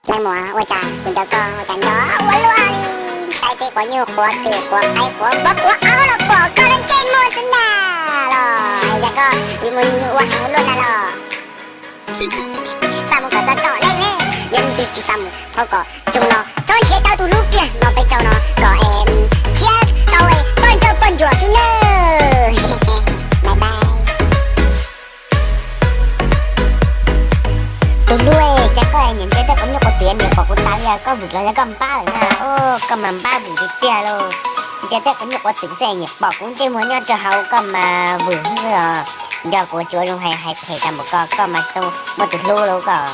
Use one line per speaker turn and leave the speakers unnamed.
Lai mùa ôi chà, mình cho con ôi chà đó quá luôn. Sai thế quá nhiều quá tiền quá ai quá bất quá áo là bỏ con lên trên môn thế nào rồi. Dạ con, đi muốn uống hàng luôn là lo. Sao một cái tỏ lên nè. Nhân từ chỉ xăm thôi có chúng nó trốn chế tao tụ lúc kia nó phải cho nó có em chết tao ấy bần chùa xuống nè. Bye bye. Tụi đuôi chắc có ai nhìn thấy ta cũng như có tiền nhiều của tao ya có vực là cầm ba rồi nè. Ô cầm làm ba bị kia luôn. Chắc ta cũng như có tính xe nhỉ bỏ cũng thêm muốn nhau cho hậu cầm mà vừa rồi. Do của chúa luôn hay hay phải làm một con mà tôi một tụt lô đâu cả.